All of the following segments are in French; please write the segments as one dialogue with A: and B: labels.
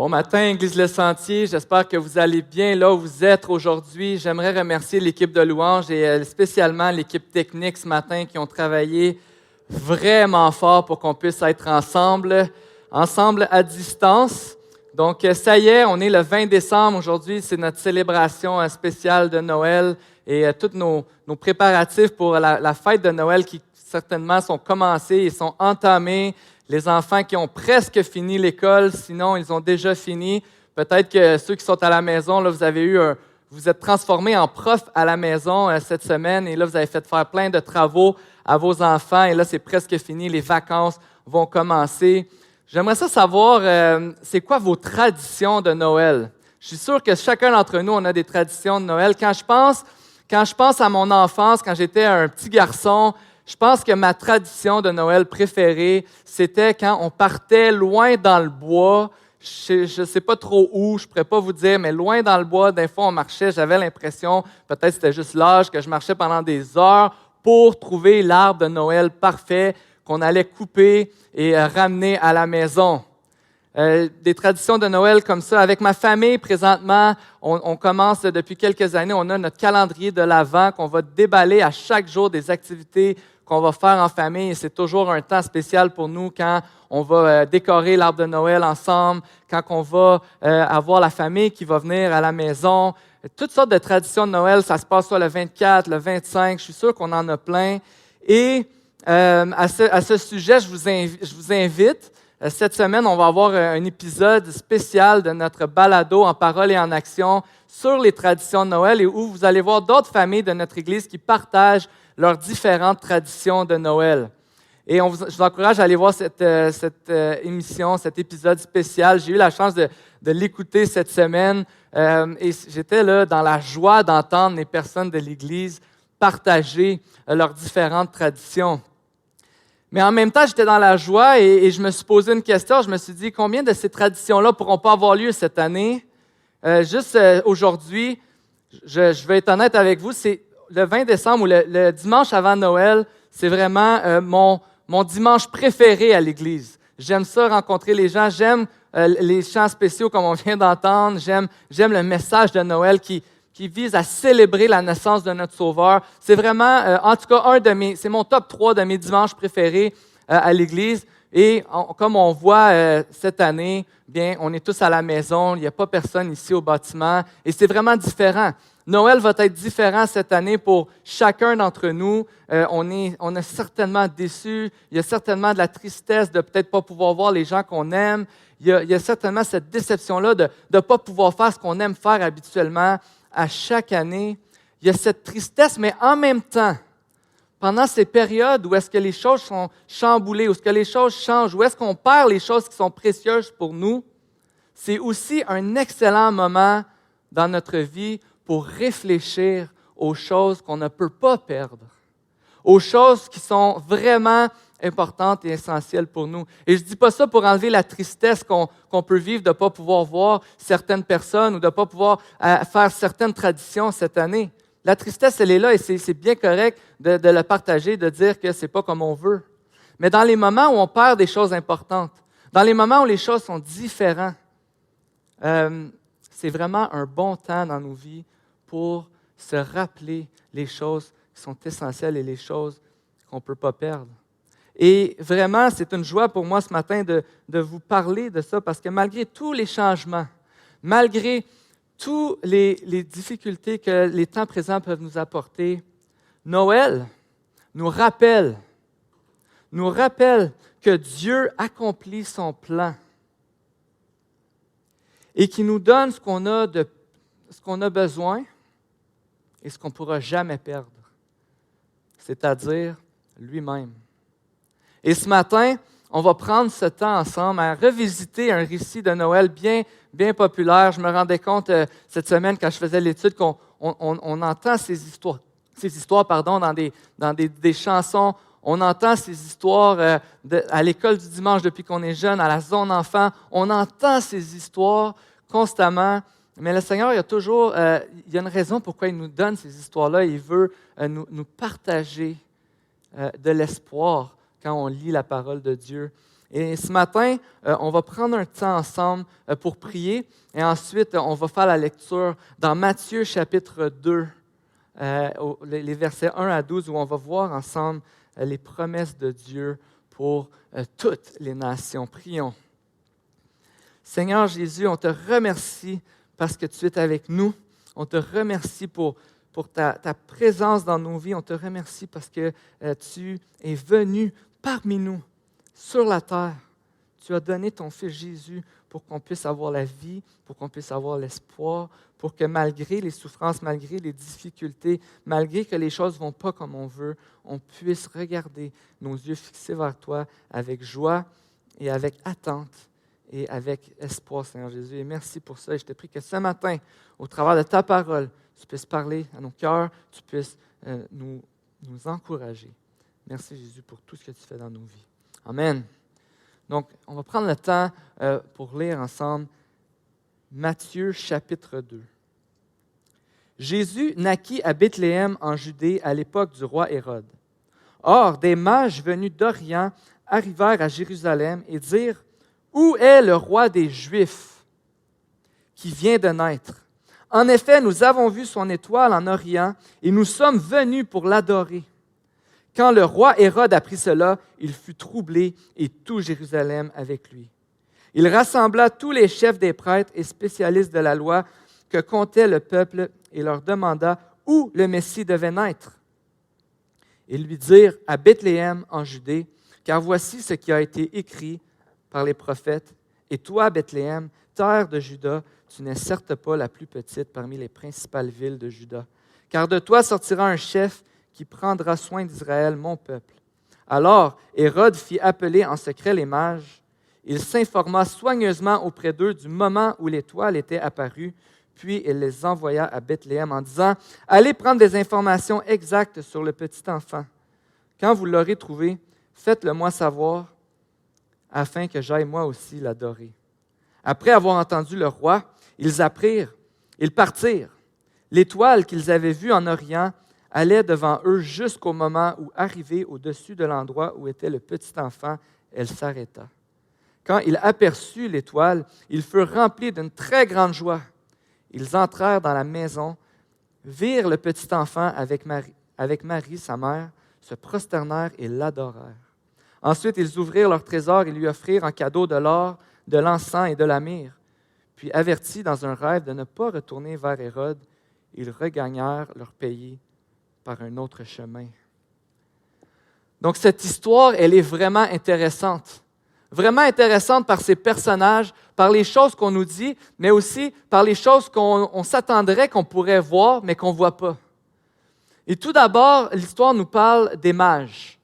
A: Bon matin, Église Le Sentier. J'espère que vous allez bien là où vous êtes aujourd'hui. J'aimerais remercier l'équipe de louanges et spécialement l'équipe technique ce matin qui ont travaillé vraiment fort pour qu'on puisse être ensemble à distance. Donc, ça y est, on est le 20 décembre. Aujourd'hui, c'est notre célébration spéciale de Noël et tous nos préparatifs pour la fête de Noël qui certainement sont commencés et sont entamés. Les enfants qui ont presque fini l'école, sinon ils ont déjà fini. Peut-être que ceux qui sont à la maison, là, vous êtes transformés en prof à la maison cette semaine et là, vous avez fait faire plein de travaux à vos enfants et là, c'est presque fini. Les vacances vont commencer. J'aimerais savoir, c'est quoi vos traditions de Noël? Je suis sûr que chacun d'entre nous, on a des traditions de Noël. Quand je pense à mon enfance, quand j'étais un petit garçon, je pense que ma tradition de Noël préférée, c'était quand on partait loin dans le bois. Je ne sais pas trop où, je ne pourrais pas vous dire, mais loin dans le bois, des fois on marchait, j'avais l'impression, peut-être c'était juste l'âge, que je marchais pendant des heures pour trouver l'arbre de Noël parfait qu'on allait couper et ramener à la maison. Des traditions de Noël comme ça. Avec ma famille, présentement, on commence depuis quelques années, on a notre calendrier de l'Avent qu'on va déballer à chaque jour des activités qu'on va faire en famille. Et c'est toujours un temps spécial pour nous quand on va décorer l'arbre de Noël ensemble, quand on va avoir la famille qui va venir à la maison. Toutes sortes de traditions de Noël, ça se passe soit le 24, le 25, je suis sûr qu'on en a plein. Et à ce sujet, je vous invite. Cette semaine, on va avoir un épisode spécial de notre balado en parole et en action sur les traditions de Noël et où vous allez voir d'autres familles de notre Église qui partagent leurs différentes traditions de Noël. Et je vous encourage à aller voir cette émission, cet épisode spécial. J'ai eu la chance de l'écouter cette semaine et j'étais là dans la joie d'entendre les personnes de l'Église partager leurs différentes traditions. Mais en même temps, j'étais dans la joie et je me suis posé une question. Je me suis dit, combien de ces traditions-là ne pourront pas avoir lieu cette année? Aujourd'hui, je vais être honnête avec vous, c'est le 20 décembre ou le dimanche avant Noël, c'est vraiment mon dimanche préféré à l'Église. J'aime ça, rencontrer les gens. J'aime les chants spéciaux comme on vient d'entendre. J'aime le message de Noël qui vise à célébrer la naissance de notre Sauveur. C'est vraiment, en tout cas, c'est mon top 3 de mes dimanches préférés à l'Église. Et comme on voit cette année, bien, on est tous à la maison, il n'y a pas personne ici au bâtiment. Et c'est vraiment différent. Noël va être différent cette année pour chacun d'entre nous. On est certainement déçus. Il y a certainement de la tristesse de peut-être pas pouvoir voir les gens qu'on aime. Il y a certainement cette déception-là de ne pas pouvoir faire ce qu'on aime faire habituellement. À chaque année, il y a cette tristesse, mais en même temps, pendant ces périodes où est-ce que les choses sont chamboulées, où est-ce que les choses changent, où est-ce qu'on perd les choses qui sont précieuses pour nous, c'est aussi un excellent moment dans notre vie pour réfléchir aux choses qu'on ne peut pas perdre, aux choses qui sont vraiment importantes et essentielles pour nous. Et je ne dis pas ça pour enlever la tristesse qu'on peut vivre de ne pas pouvoir voir certaines personnes ou de ne pas pouvoir faire certaines traditions cette année. La tristesse, elle est là et c'est bien correct de le partager, de dire que ce n'est pas comme on veut. Mais dans les moments où on perd des choses importantes, dans les moments où les choses sont différentes, c'est vraiment un bon temps dans nos vies pour se rappeler les choses qui sont essentielles et les choses qu'on ne peut pas perdre. Et vraiment, c'est une joie pour moi ce matin de vous parler de ça parce que malgré tous les changements, malgré toutes les difficultés que les temps présents peuvent nous apporter, Noël nous rappelle que Dieu accomplit son plan et qu'il nous donne ce qu'on a besoin et ce qu'on ne pourra jamais perdre, c'est-à-dire lui-même. Et ce matin, on va prendre ce temps ensemble à revisiter un récit de Noël bien populaire. Je me rendais compte cette semaine quand je faisais l'étude qu'on entend ces histoires dans des chansons. On entend ces histoires à l'école du dimanche depuis qu'on est jeune, à la zone enfant. On entend ces histoires constamment. Mais le Seigneur, il y a une raison pourquoi il nous donne ces histoires-là. Il veut nous partager de l'espoir quand on lit la parole de Dieu. Et ce matin, on va prendre un temps ensemble pour prier et ensuite, on va faire la lecture dans Matthieu chapitre 2, les versets 1 à 12, où on va voir ensemble les promesses de Dieu pour toutes les nations. Prions. Seigneur Jésus, on te remercie parce que tu es avec nous. On te remercie pour ta présence dans nos vies. On te remercie parce que tu es venu parmi nous, sur la terre. Tu as donné ton Fils Jésus pour qu'on puisse avoir la vie, pour qu'on puisse avoir l'espoir, pour que malgré les souffrances, malgré les difficultés, malgré que les choses ne vont pas comme on veut, on puisse regarder nos yeux fixés vers toi avec joie et avec attente et avec espoir, Seigneur Jésus. Et merci pour ça. Et je te prie que ce matin, au travers de ta parole, tu puisses parler à nos cœurs, tu puisses nous encourager. Merci Jésus pour tout ce que tu fais dans nos vies. Amen. Donc, on va prendre le temps pour lire ensemble Matthieu chapitre 2. Jésus naquit à Bethléem en Judée à l'époque du roi Hérode. Or, des mages venus d'Orient arrivèrent à Jérusalem et dirent: Où est le roi des Juifs qui vient de naître? En effet, nous avons vu son étoile en Orient et nous sommes venus pour l'adorer. Quand le roi Hérode apprit cela, il fut troublé et tout Jérusalem avec lui. Il rassembla tous les chefs des prêtres et spécialistes de la loi que comptait le peuple et leur demanda où le Messie devait naître. Ils lui dirent: à Bethléem en Judée, car voici ce qui a été écrit par les prophètes. Et toi, Bethléem, terre de Juda, tu n'es certes pas la plus petite parmi les principales villes de Juda, car de toi sortira un chef qui prendra soin d'Israël, mon peuple. Alors Hérode fit appeler en secret les mages. Il s'informa soigneusement auprès d'eux du moment où l'étoile était apparue, puis il les envoya à Bethléem en disant: Allez prendre des informations exactes sur le petit enfant. Quand vous l'aurez trouvé, faites-le moi savoir, afin que j'aille moi aussi l'adorer. Après avoir entendu le roi, ils partirent. L'étoile qu'ils avaient vue en Orient allait devant eux jusqu'au moment où, arrivée au-dessus de l'endroit où était le petit enfant, elle s'arrêta. Quand ils aperçurent l'étoile, ils furent remplis d'une très grande joie. Ils entrèrent dans la maison, virent le petit enfant avec Marie, sa mère, se prosternèrent et l'adorèrent. Ensuite, ils ouvrirent leur trésor et lui offrirent en cadeau de l'or, de l'encens et de la myrrhe. Puis, avertis dans un rêve de ne pas retourner vers Hérode, ils regagnèrent leur pays par un autre chemin. Donc, cette histoire, elle est vraiment intéressante. Vraiment intéressante par ses personnages, par les choses qu'on nous dit, mais aussi par les choses qu'on s'attendrait qu'on pourrait voir, mais qu'on ne voit pas. Et tout d'abord, l'histoire nous parle des mages.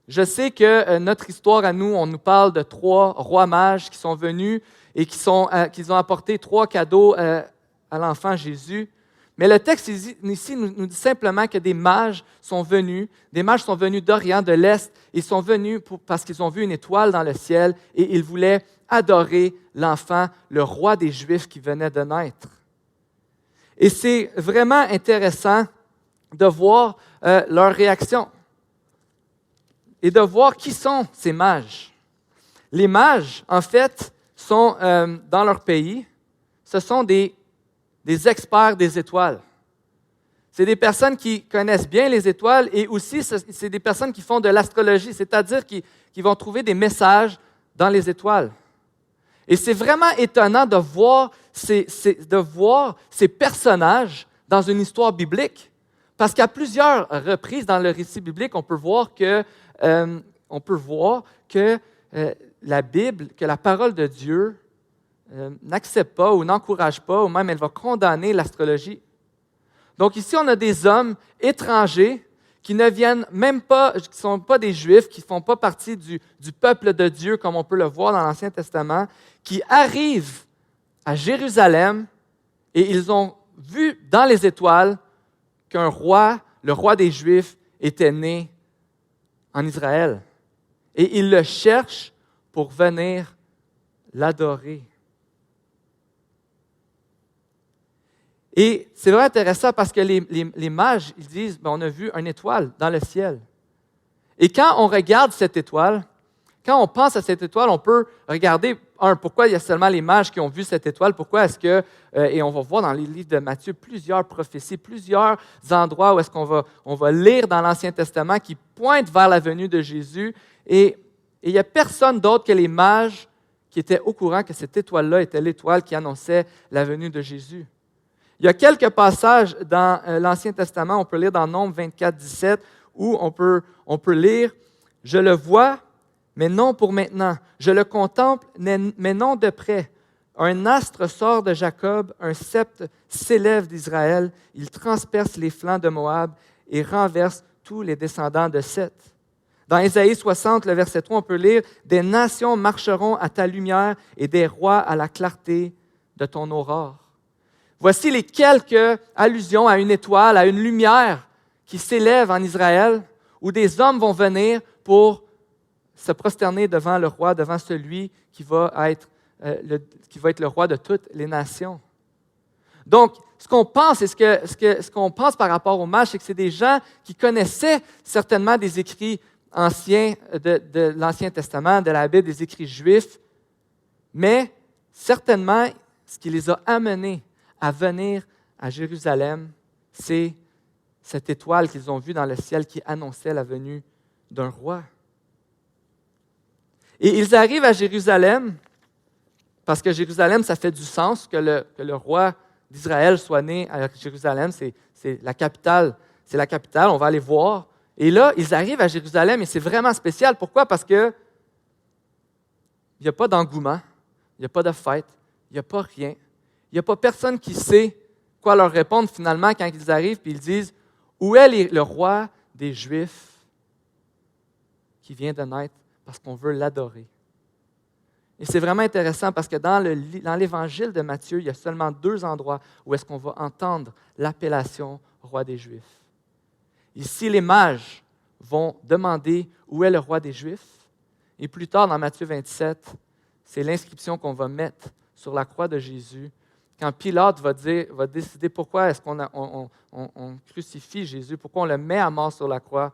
A: Je sais que notre histoire à nous, on nous parle de 3 rois mages qui sont venus et qui ont apporté 3 cadeaux à l'enfant Jésus. Mais le texte ici nous dit simplement que des mages sont venus d'Orient, de l'Est, ils sont venus parce qu'ils ont vu une étoile dans le ciel et ils voulaient adorer l'enfant, le roi des Juifs qui venait de naître. Et c'est vraiment intéressant de voir leur réaction et de voir qui sont ces mages. Les mages, en fait, sont dans leur pays, ce sont des experts des étoiles. C'est des personnes qui connaissent bien les étoiles et aussi c'est des personnes qui font de l'astrologie, c'est-à-dire qui vont trouver des messages dans les étoiles. Et c'est vraiment étonnant de voir ces personnages dans une histoire biblique, parce qu'à plusieurs reprises dans le récit biblique, on peut voir que la Bible, que la parole de Dieu n'accepte pas ou n'encourage pas, ou même elle va condamner l'astrologie. Donc ici, on a des hommes étrangers qui ne viennent même pas, qui ne sont pas des Juifs, qui ne font pas partie du peuple de Dieu, comme on peut le voir dans l'Ancien Testament, qui arrivent à Jérusalem et ils ont vu dans les étoiles qu'un roi, le roi des Juifs, était né en Israël. Et ils le cherchent pour venir l'adorer. Et c'est vraiment intéressant parce que les mages, ils disent, on a vu une étoile dans le ciel. Et quand on regarde cette étoile, quand on pense à cette étoile, on peut regarder, pourquoi il y a seulement les mages qui ont vu cette étoile, pourquoi est-ce que, et on va voir dans les livres de Matthieu plusieurs prophéties, plusieurs endroits où est-ce on va lire dans l'Ancien Testament qui pointent vers la venue de Jésus, et il n'y a personne d'autre que les mages qui étaient au courant que cette étoile-là était l'étoile qui annonçait la venue de Jésus. Il y a quelques passages dans l'Ancien Testament, on peut lire dans Nombre 24, 17, où on peut lire « Je le vois, mais non pour maintenant. Je le contemple, mais non de près. Un astre sort de Jacob, un sceptre s'élève d'Israël. Il transperce les flancs de Moab et renverse tous les descendants de Seth. » Dans Ésaïe 60, le verset 3, on peut lire « Des nations marcheront à ta lumière et des rois à la clarté de ton aurore. » Voici les quelques allusions à une étoile, à une lumière qui s'élève en Israël, où des hommes vont venir pour se prosterner devant le roi, devant celui qui va être le roi de toutes les nations. Donc, ce qu'on pense et ce qu'on pense par rapport aux mages, c'est que c'est des gens qui connaissaient certainement des écrits anciens de l'Ancien Testament, de la Bible, des écrits juifs, mais certainement, ce qui les a amenés à venir à Jérusalem, c'est cette étoile qu'ils ont vue dans le ciel qui annonçait la venue d'un roi. Et ils arrivent à Jérusalem, parce que Jérusalem, ça fait du sens que le roi d'Israël soit né à Jérusalem, c'est la capitale, on va aller voir. Et là, ils arrivent à Jérusalem et c'est vraiment spécial. Pourquoi? Parce que il n'y a pas d'engouement, il n'y a pas de fête, il n'y a pas rien. Il n'y a pas personne qui sait quoi leur répondre finalement quand ils arrivent et ils disent « Où est le roi des Juifs qui vient de naître parce qu'on veut l'adorer? » Et c'est vraiment intéressant parce que dans l'Évangile de Matthieu, il y a seulement 2 endroits où est-ce qu'on va entendre l'appellation « roi des Juifs ». Ici, les mages vont demander « Où est le roi des Juifs? » Et plus tard, dans Matthieu 27, c'est l'inscription qu'on va mettre sur la croix de Jésus quand Pilate va décider pourquoi est-ce qu'on crucifie Jésus, pourquoi on le met à mort sur la croix.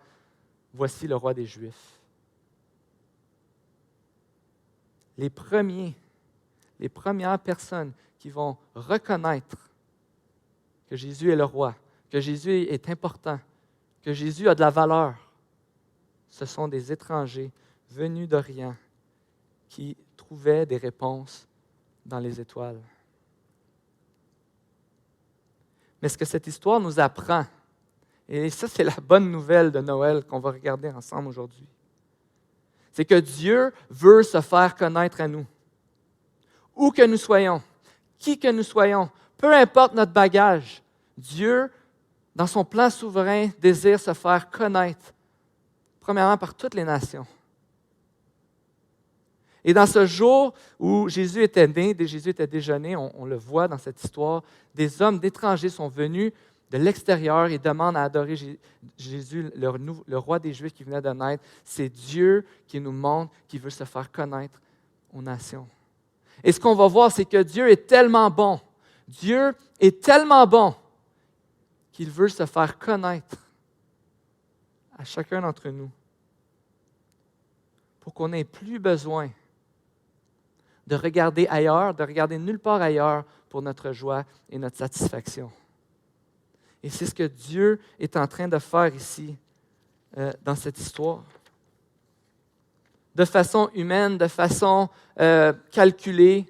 A: Voici le roi des Juifs. Les premières personnes qui vont reconnaître que Jésus est le roi, que Jésus est important, que Jésus a de la valeur, ce sont des étrangers venus d'Orient qui trouvaient des réponses dans les étoiles. Mais ce que cette histoire nous apprend, et ça c'est la bonne nouvelle de Noël qu'on va regarder ensemble aujourd'hui, c'est que Dieu veut se faire connaître à nous. Où que nous soyons, qui que nous soyons, peu importe notre bagage, Dieu, dans son plan souverain, désire se faire connaître, premièrement par toutes les nations. Et dans ce jour où Jésus était né, Jésus était déjeuné, on le voit dans cette histoire, des hommes d'étrangers sont venus de l'extérieur et demandent à adorer Jésus, le roi des Juifs qui venait de naître. C'est Dieu qui nous montre qu'il veut se faire connaître aux nations. Et ce qu'on va voir, c'est que Dieu est tellement bon. Dieu est tellement bon qu'il veut se faire connaître à chacun d'entre nous pour qu'on n'ait plus besoin de regarder ailleurs, de regarder nulle part ailleurs pour notre joie et notre satisfaction. Et c'est ce que Dieu est en train de faire ici, dans cette histoire. De façon humaine, de façon calculée,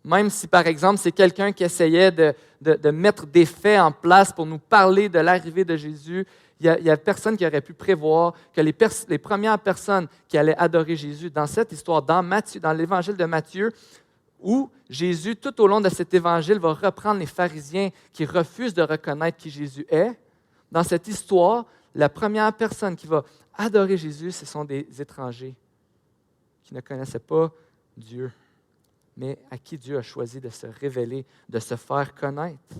A: même si, par exemple, c'est quelqu'un qui essayait de mettre des faits en place pour nous parler de l'arrivée de Jésus, il y a personne qui aurait pu prévoir que les premières personnes qui allaient adorer Jésus dans cette histoire, dans l'Évangile de Matthieu, où Jésus, tout au long de cet évangile, va reprendre les pharisiens qui refusent de reconnaître qui Jésus est. Dans cette histoire, la première personne qui va adorer Jésus, ce sont des étrangers qui ne connaissaient pas Dieu, mais à qui Dieu a choisi de se révéler, de se faire connaître.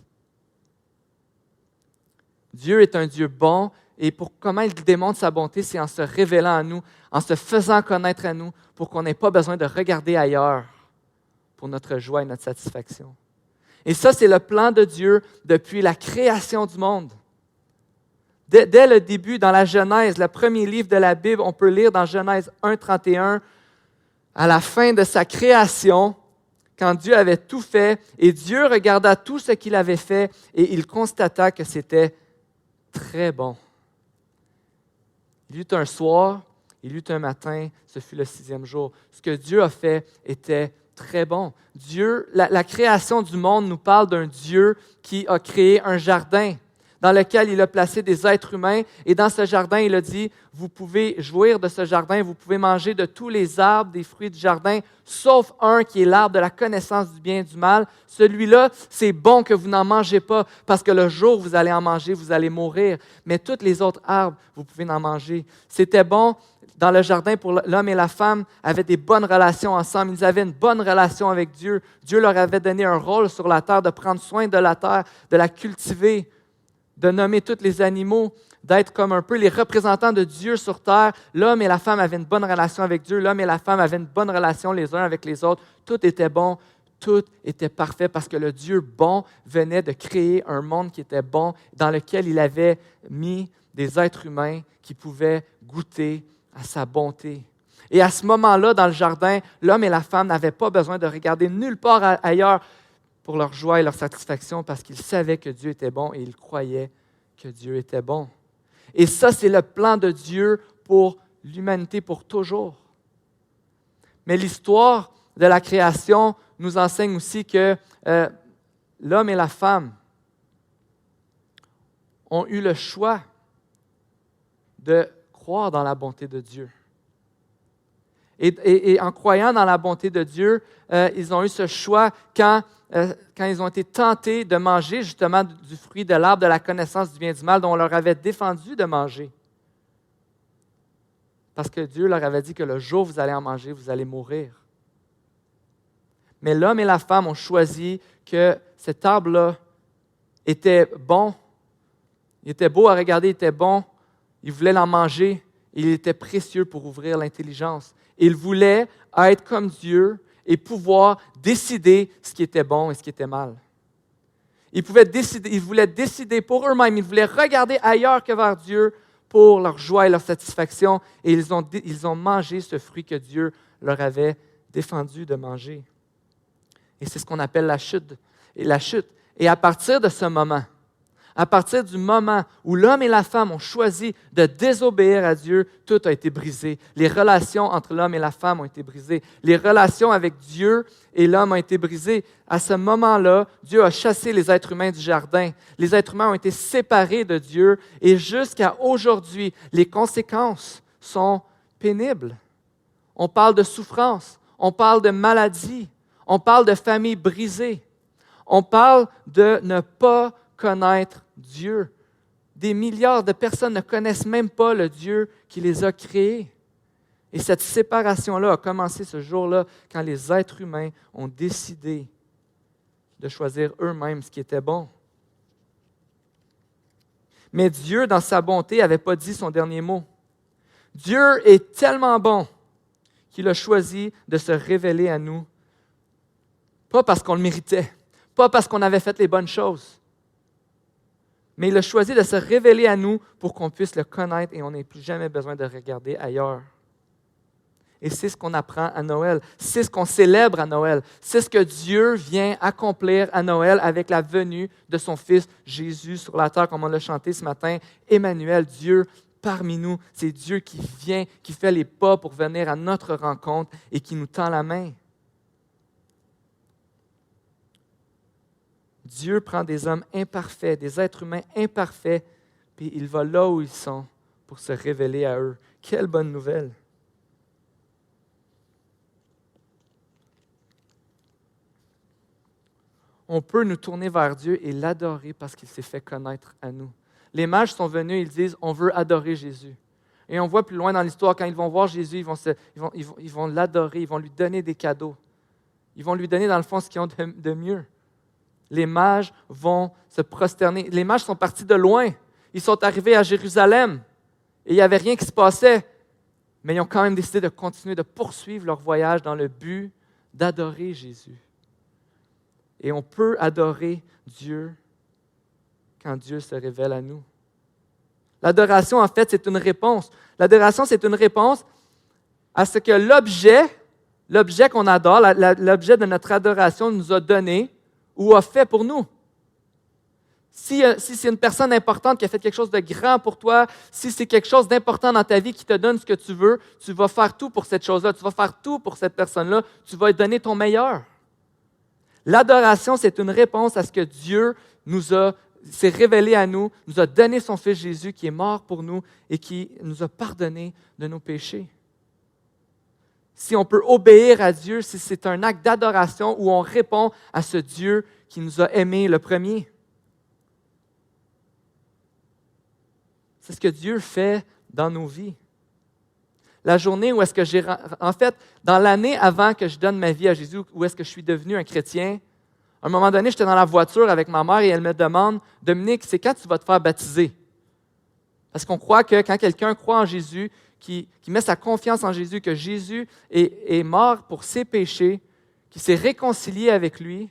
A: Dieu est un Dieu bon, et comment il démontre sa bonté, c'est en se révélant à nous, en se faisant connaître à nous, pour qu'on n'ait pas besoin de regarder ailleurs pour notre joie et notre satisfaction. Et ça, c'est le plan de Dieu depuis la création du monde. Dès le début, dans la Genèse, le premier livre de la Bible, on peut lire dans Genèse 1, 31, à la fin de sa création, quand Dieu avait tout fait, et Dieu regarda tout ce qu'il avait fait, et il constata que c'était très bon. Il y eut un soir, il y eut un matin, ce fut le 6e jour. Ce que Dieu a fait était très bon. Dieu, la création du monde nous parle d'un Dieu qui a créé un jardin dans lequel il a placé des êtres humains. Et dans ce jardin, il a dit, vous pouvez jouir de ce jardin, vous pouvez manger de tous les arbres, des fruits du jardin, sauf un qui est l'arbre de la connaissance du bien et du mal. Celui-là, c'est bon que vous n'en mangez pas, parce que le jour où vous allez en manger, vous allez mourir. Mais tous les autres arbres, vous pouvez en manger. C'était bon dans le jardin pour l'homme et la femme, avaient des bonnes relations ensemble. Ils avaient une bonne relation avec Dieu. Dieu leur avait donné un rôle sur la terre, de prendre soin de la terre, de la cultiver, de nommer tous les animaux, d'être comme un peu les représentants de Dieu sur terre. L'homme et la femme avaient une bonne relation avec Dieu. L'homme et la femme avaient une bonne relation les uns avec les autres. Tout était bon, tout était parfait parce que le Dieu bon venait de créer un monde qui était bon, dans lequel il avait mis des êtres humains qui pouvaient goûter à sa bonté. Et à ce moment-là, dans le jardin, l'homme et la femme n'avaient pas besoin de regarder nulle part ailleurs pour leur joie et leur satisfaction parce qu'ils savaient que Dieu était bon et ils croyaient que Dieu était bon. Et ça, c'est le plan de Dieu pour l'humanité pour toujours. Mais l'histoire de la création nous enseigne aussi que l'homme et la femme ont eu le choix de croire dans la bonté de Dieu. Et en croyant dans la bonté de Dieu, ils ont eu ce choix quand ils ont été tentés de manger justement du fruit de l'arbre de la connaissance du bien et du mal dont on leur avait défendu de manger. Parce que Dieu leur avait dit que le jour où vous allez en manger, vous allez mourir. Mais l'homme et la femme ont choisi que cet arbre-là était bon. Il était beau à regarder, il était bon. Ils voulaient l'en manger. Il était précieux pour ouvrir l'intelligence. Ils voulaient être comme Dieu et pouvoir décider ce qui était bon et ce qui était mal. Ils voulaient décider pour eux-mêmes. Ils voulaient regarder ailleurs que vers Dieu pour leur joie et leur satisfaction. Et ils ont mangé ce fruit que Dieu leur avait défendu de manger. Et c'est ce qu'on appelle la chute. Et à partir de ce moment, à partir du moment où l'homme et la femme ont choisi de désobéir à Dieu, tout a été brisé. Les relations entre l'homme et la femme ont été brisées. Les relations avec Dieu et l'homme ont été brisées. À ce moment-là, Dieu a chassé les êtres humains du jardin. Les êtres humains ont été séparés de Dieu et jusqu'à aujourd'hui, les conséquences sont pénibles. On parle de souffrance, on parle de maladie, on parle de familles brisées, on parle de ne pas connaître Dieu. Des milliards de personnes ne connaissent même pas le Dieu qui les a créés. Et cette séparation-là a commencé ce jour-là quand les êtres humains ont décidé de choisir eux-mêmes ce qui était bon. Mais Dieu, dans sa bonté, n'avait pas dit son dernier mot. Dieu est tellement bon qu'il a choisi de se révéler à nous, pas parce qu'on le méritait, pas parce qu'on avait fait les bonnes choses, mais il a choisi de se révéler à nous pour qu'on puisse le connaître et on n'ait plus jamais besoin de regarder ailleurs. Et c'est ce qu'on apprend à Noël. C'est ce qu'on célèbre à Noël. C'est ce que Dieu vient accomplir à Noël avec la venue de son Fils Jésus sur la terre, comme on l'a chanté ce matin. Emmanuel, Dieu parmi nous. C'est Dieu qui vient, qui fait les pas pour venir à notre rencontre et qui nous tend la main. Dieu prend des hommes imparfaits, des êtres humains imparfaits, puis il va là où ils sont pour se révéler à eux. Quelle bonne nouvelle! On peut nous tourner vers Dieu et l'adorer parce qu'il s'est fait connaître à nous. Les mages sont venus, ils disent, on veut adorer Jésus. Et on voit plus loin dans l'histoire, quand ils vont voir Jésus, ils vont l'adorer, ils vont lui donner des cadeaux. Ils vont lui donner, dans le fond, ce qu'ils ont de mieux. Les mages vont se prosterner. Les mages sont partis de loin. Ils sont arrivés à Jérusalem et il n'y avait rien qui se passait. Mais ils ont quand même décidé de continuer, de poursuivre leur voyage dans le but d'adorer Jésus. Et on peut adorer Dieu quand Dieu se révèle à nous. L'adoration, en fait, c'est une réponse. L'adoration, c'est une réponse à ce que l'objet l'objet qu'on adore, l'objet de notre adoration nous a donné ou a fait pour nous. Si c'est une personne importante qui a fait quelque chose de grand pour toi, si c'est quelque chose d'important dans ta vie qui te donne ce que tu veux, tu vas faire tout pour cette chose-là, tu vas faire tout pour cette personne-là, tu vas lui donner ton meilleur. L'adoration, c'est une réponse à ce que Dieu s'est révélé à nous a donné son Fils Jésus qui est mort pour nous et qui nous a pardonné de nos péchés. Si on peut obéir à Dieu, si c'est un acte d'adoration où on répond à ce Dieu qui nous a aimés le premier. C'est ce que Dieu fait dans nos vies. La journée où est-ce que en fait, dans l'année avant que je donne ma vie à Jésus, où est-ce que je suis devenu un chrétien, à un moment donné, j'étais dans la voiture avec ma mère et elle me demande, « Dominique, c'est quand tu vas te faire baptiser? » Parce qu'on croit que quand quelqu'un croit en Jésus, qui met sa confiance en Jésus, que Jésus est mort pour ses péchés, qui s'est réconcilié avec lui,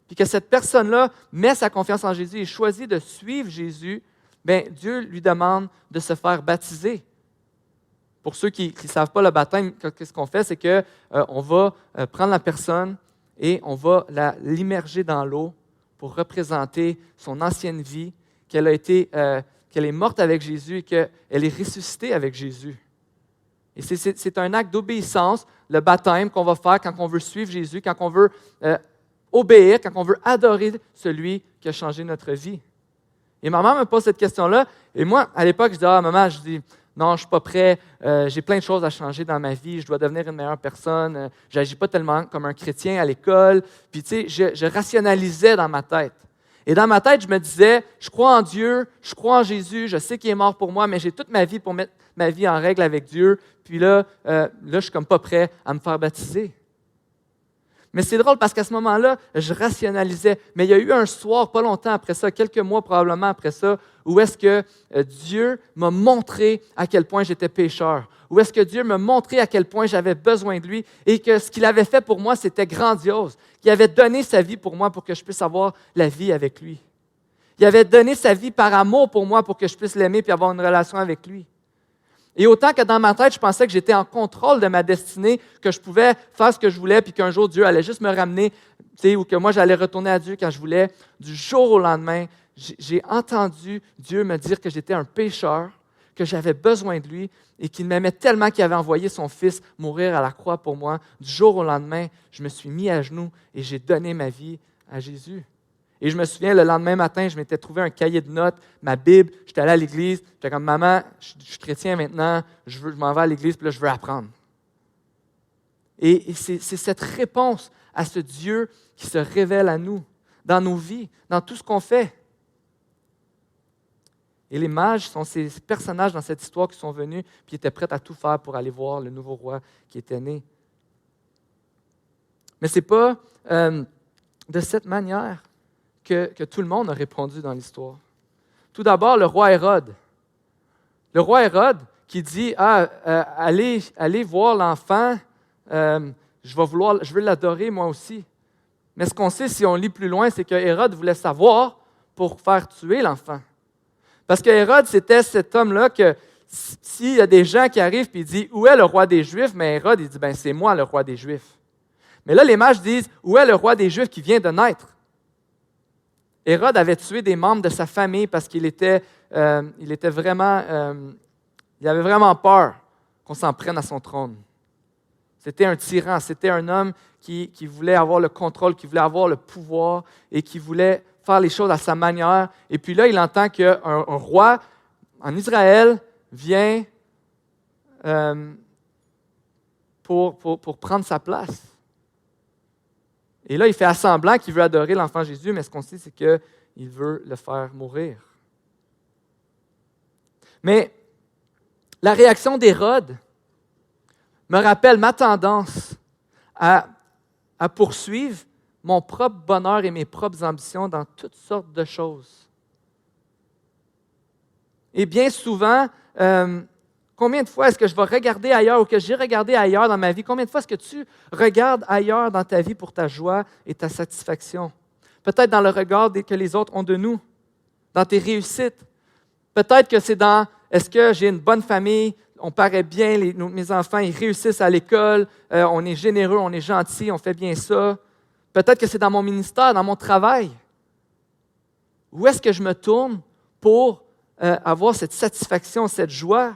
A: puis que cette personne-là met sa confiance en Jésus et choisit de suivre Jésus, bien, Dieu lui demande de se faire baptiser. Pour ceux qui ne savent pas le baptême, qu'est-ce qu'on fait? C'est qu'on va prendre la personne et on va l'immerger dans l'eau pour représenter son ancienne vie, qu'elle est morte avec Jésus et qu'elle est ressuscitée avec Jésus. Et c'est un acte d'obéissance, le baptême qu'on va faire quand on veut suivre Jésus, quand on veut obéir, quand on veut adorer celui qui a changé notre vie. Et ma mère me pose cette question-là, et moi, à l'époque, je dis « Ah, maman, je dis, non, je ne suis pas prêt, j'ai plein de choses à changer dans ma vie, je dois devenir une meilleure personne, je n'agis pas tellement comme un chrétien à l'école. » Puis, tu sais, je rationalisais dans ma tête. Et dans ma tête, je me disais, je crois en Dieu, je crois en Jésus, je sais qu'il est mort pour moi, mais j'ai toute ma vie pour mettre ma vie en règle avec Dieu. Puis là, je suis comme pas prêt à me faire baptiser. Mais c'est drôle parce qu'à ce moment-là, je rationalisais. Mais il y a eu un soir, pas longtemps après ça, quelques mois probablement après ça, où est-ce que Dieu m'a montré à quel point j'étais pécheur. Où est-ce que Dieu m'a montré à quel point j'avais besoin de lui et que ce qu'il avait fait pour moi, c'était grandiose. Qu'il avait donné sa vie pour moi pour que je puisse avoir la vie avec lui. Il avait donné sa vie par amour pour moi pour que je puisse l'aimer et avoir une relation avec lui. Et autant que dans ma tête, je pensais que j'étais en contrôle de ma destinée, que je pouvais faire ce que je voulais, puis qu'un jour, Dieu allait juste me ramener, ou que moi, j'allais retourner à Dieu quand je voulais. Du jour au lendemain, j'ai entendu Dieu me dire que j'étais un pécheur, que j'avais besoin de lui, et qu'il m'aimait tellement qu'il avait envoyé son Fils mourir à la croix pour moi. Du jour au lendemain, je me suis mis à genoux et j'ai donné ma vie à Jésus. Et je me souviens, le lendemain matin, je m'étais trouvé un cahier de notes, ma Bible, j'étais allé à l'église, j'étais comme « Maman, je suis chrétien maintenant, je m'en vais à l'église, puis là, je veux apprendre. » Et c'est cette réponse à ce Dieu qui se révèle à nous, dans nos vies, dans tout ce qu'on fait. Et les mages sont ces personnages dans cette histoire qui sont venus, puis étaient prêts à tout faire pour aller voir le nouveau roi qui était né. Mais ce n'est pas de cette manière que tout le monde a répondu dans l'histoire. Tout d'abord, le roi Hérode. Le roi Hérode qui dit « allez voir l'enfant, je veux l'adorer moi aussi. » Mais ce qu'on sait, si on lit plus loin, c'est que Hérode voulait savoir pour faire tuer l'enfant. Parce que Hérode, c'était cet homme-là que s'il y a des gens qui arrivent et disent « Où est le roi des Juifs? » Mais Hérode, il dit « Ben, c'est moi le roi des Juifs. » Mais là, les mages disent « Où est le roi des Juifs qui vient de naître? » Hérode avait tué des membres de sa famille parce qu'il avait vraiment peur qu'on s'en prenne à son trône. C'était un tyran, c'était un homme qui voulait avoir le contrôle, qui voulait avoir le pouvoir et qui voulait faire les choses à sa manière. Et puis là, il entend qu'un roi en Israël vient pour prendre sa place. Et là, il fait semblant qu'il veut adorer l'enfant Jésus, mais ce qu'on sait, c'est qu'il veut le faire mourir. Mais la réaction d'Hérode me rappelle ma tendance à poursuivre mon propre bonheur et mes propres ambitions dans toutes sortes de choses. Et bien souvent, combien de fois est-ce que je vais regarder ailleurs ou que j'ai regardé ailleurs dans ma vie? Combien de fois est-ce que tu regardes ailleurs dans ta vie pour ta joie et ta satisfaction? Peut-être dans le regard que les autres ont de nous, dans tes réussites. Peut-être que c'est dans est-ce que j'ai une bonne famille, on paraît bien, mes enfants, ils réussissent à l'école, on est généreux, on est gentil, on fait bien ça. Peut-être que c'est dans mon ministère, dans mon travail. Où est-ce que je me tourne pour avoir cette satisfaction, cette joie?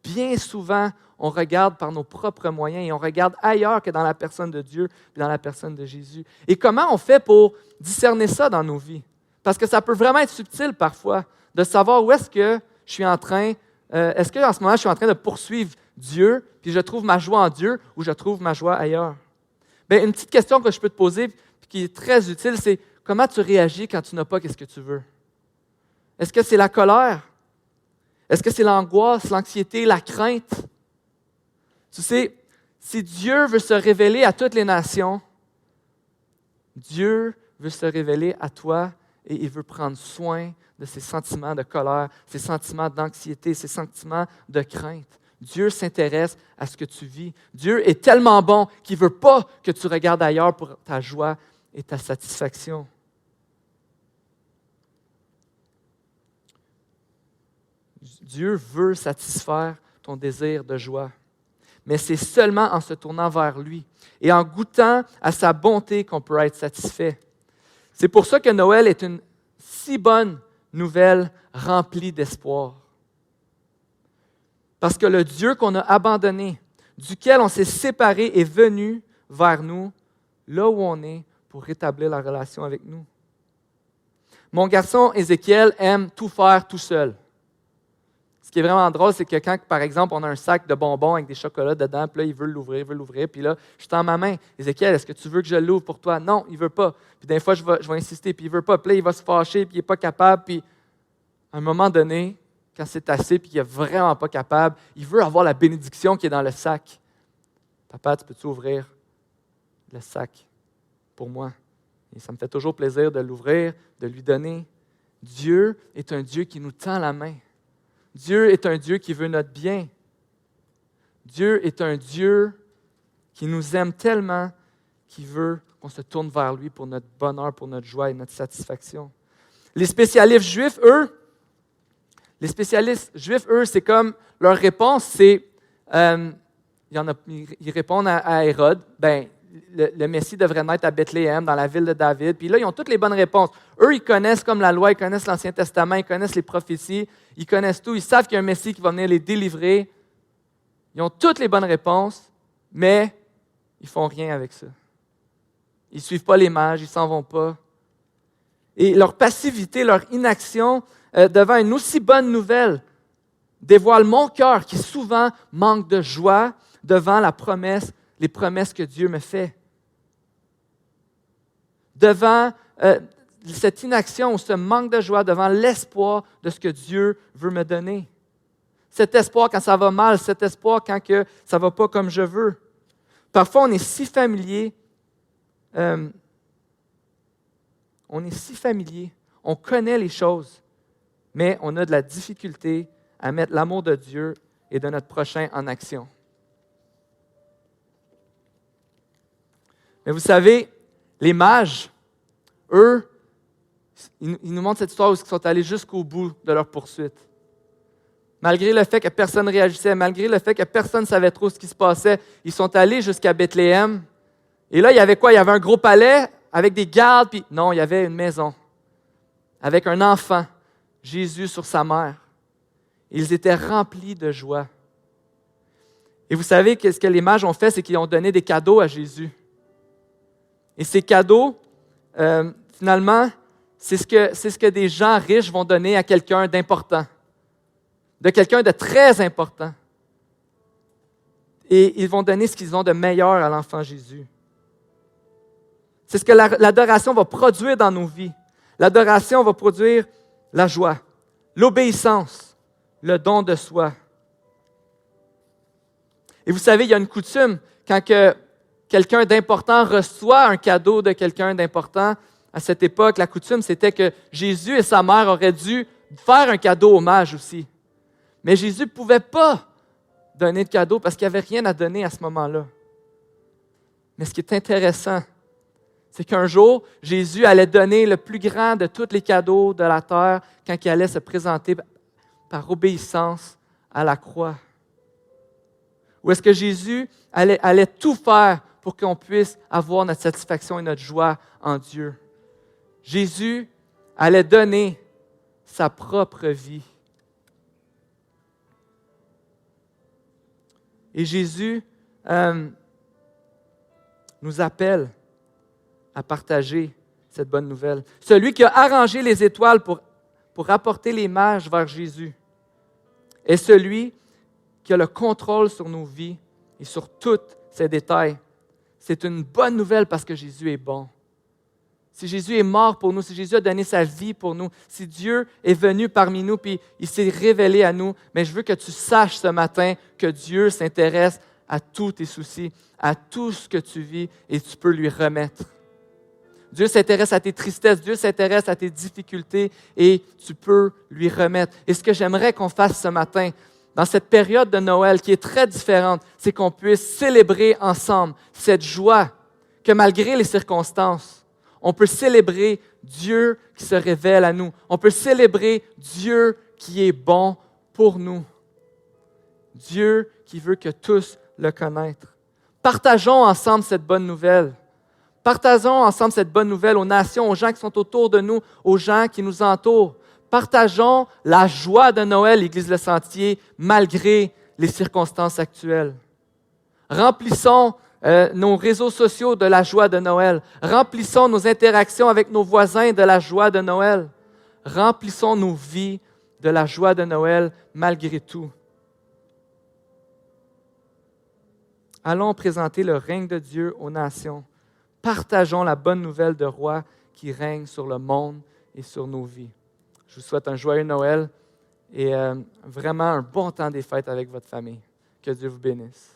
A: Bien souvent, on regarde par nos propres moyens et on regarde ailleurs que dans la personne de Dieu et dans la personne de Jésus. Et comment on fait pour discerner ça dans nos vies? Parce que ça peut vraiment être subtil parfois de savoir où est-ce que je suis en train, est-ce qu'en ce moment je suis en train de poursuivre Dieu, puis je trouve ma joie en Dieu ou je trouve ma joie ailleurs? Bien, une petite question que je peux te poser, qui est très utile, c'est comment tu réagis quand tu n'as pas ce que tu veux? Est-ce que c'est la colère? Est-ce que c'est l'angoisse, l'anxiété, la crainte? Tu sais, si Dieu veut se révéler à toutes les nations, Dieu veut se révéler à toi et il veut prendre soin de ces sentiments de colère, ces sentiments d'anxiété, ces sentiments de crainte. Dieu s'intéresse à ce que tu vis. Dieu est tellement bon qu'il ne veut pas que tu regardes ailleurs pour ta joie et ta satisfaction. Dieu veut satisfaire ton désir de joie. Mais c'est seulement en se tournant vers lui et en goûtant à sa bonté qu'on peut être satisfait. C'est pour ça que Noël est une si bonne nouvelle remplie d'espoir. Parce que le Dieu qu'on a abandonné, duquel on s'est séparé, est venu vers nous, là où on est, pour rétablir la relation avec nous. Mon garçon Ézéchiel aime tout faire tout seul. Ce qui est vraiment drôle, c'est que quand, par exemple, on a un sac de bonbons avec des chocolats dedans, puis là, il veut l'ouvrir, puis là, je tends ma main. Ézéchiel, est-ce que tu veux que je l'ouvre pour toi? Non, il ne veut pas. Puis des fois, je vais insister, puis il ne veut pas. Puis là, il va se fâcher, puis il n'est pas capable. Puis à un moment donné, quand c'est assez, puis il n'est vraiment pas capable, il veut avoir la bénédiction qui est dans le sac. Papa, tu peux-tu ouvrir le sac pour moi? Et ça me fait toujours plaisir de l'ouvrir, de lui donner. Dieu est un Dieu qui nous tend la main. Dieu est un Dieu qui veut notre bien. Dieu est un Dieu qui nous aime tellement qu'il veut qu'on se tourne vers lui pour notre bonheur, pour notre joie et notre satisfaction. Les spécialistes juifs, eux, c'est comme leur réponse, c'est, ils répondent à Hérode, le Messie devrait naître à Bethléem, dans la ville de David. Puis là, ils ont toutes les bonnes réponses. Eux, ils connaissent comme la loi, ils connaissent l'Ancien Testament, ils connaissent les prophéties, ils connaissent tout, ils savent qu'il y a un Messie qui va venir les délivrer. Ils ont toutes les bonnes réponses, mais ils ne font rien avec ça. Ils ne suivent pas les mages, ils ne s'en vont pas. Et leur passivité, leur inaction devant une aussi bonne nouvelle dévoile mon cœur qui souvent manque de joie devant les promesses que Dieu me fait. Devant cette inaction ou ce manque de joie, devant l'espoir de ce que Dieu veut me donner. Cet espoir quand ça va mal, cet espoir quand ça ne va pas comme je veux. Parfois, on est si familier, on connaît les choses, mais on a de la difficulté à mettre l'amour de Dieu et de notre prochain en action. Mais vous savez, les mages, eux, ils nous montrent cette histoire où ils sont allés jusqu'au bout de leur poursuite. Malgré le fait que personne ne réagissait, malgré le fait que personne ne savait trop ce qui se passait, ils sont allés jusqu'à Bethléem. Et là, il y avait quoi? Il y avait un gros palais avec des gardes, puis non, il y avait une maison avec un enfant, Jésus sur sa mère. Ils étaient remplis de joie. Et vous savez que ce que les mages ont fait, c'est qu'ils ont donné des cadeaux à Jésus. Et ces cadeaux, finalement, c'est ce que des gens riches vont donner à quelqu'un d'important, de quelqu'un de très important. Et ils vont donner ce qu'ils ont de meilleur à l'enfant Jésus. C'est ce que l'adoration va produire dans nos vies. L'adoration va produire la joie, l'obéissance, le don de soi. Et vous savez, il y a une coutume, quand quelqu'un d'important reçoit un cadeau de quelqu'un d'important, à cette époque, la coutume, c'était que Jésus et sa mère auraient dû faire un cadeau aux mages aussi. Mais Jésus ne pouvait pas donner de cadeau parce qu'il n'y avait rien à donner à ce moment-là. Mais ce qui est intéressant, c'est qu'un jour, Jésus allait donner le plus grand de tous les cadeaux de la terre quand il allait se présenter par obéissance à la croix? Ou est-ce que Jésus allait tout faire pour qu'on puisse avoir notre satisfaction et notre joie en Dieu? Jésus allait donner sa propre vie. Et Jésus nous appelle à partager cette bonne nouvelle. Celui qui a arrangé les étoiles pour apporter les mages vers Jésus est celui qui a le contrôle sur nos vies et sur tous ces détails. C'est une bonne nouvelle parce que Jésus est bon. Si Jésus est mort pour nous, si Jésus a donné sa vie pour nous, si Dieu est venu parmi nous puis il s'est révélé à nous, mais je veux que tu saches ce matin que Dieu s'intéresse à tous tes soucis, à tout ce que tu vis et tu peux lui remettre. Dieu s'intéresse à tes tristesses, Dieu s'intéresse à tes difficultés et tu peux lui remettre. Et ce que j'aimerais qu'on fasse ce matin, dans cette période de Noël qui est très différente, c'est qu'on puisse célébrer ensemble cette joie que malgré les circonstances, on peut célébrer Dieu qui se révèle à nous. On peut célébrer Dieu qui est bon pour nous. Dieu qui veut que tous le connaissent. Partageons ensemble cette bonne nouvelle. Partageons ensemble cette bonne nouvelle aux nations, aux gens qui sont autour de nous, aux gens qui nous entourent. Partageons la joie de Noël, l'Église Le Sentier, malgré les circonstances actuelles. Remplissons nos réseaux sociaux de la joie de Noël. Remplissons nos interactions avec nos voisins de la joie de Noël. Remplissons nos vies de la joie de Noël malgré tout. Allons présenter le règne de Dieu aux nations. Partageons la bonne nouvelle de roi qui règne sur le monde et sur nos vies. Je vous souhaite un joyeux Noël et vraiment un bon temps des fêtes avec votre famille. Que Dieu vous bénisse.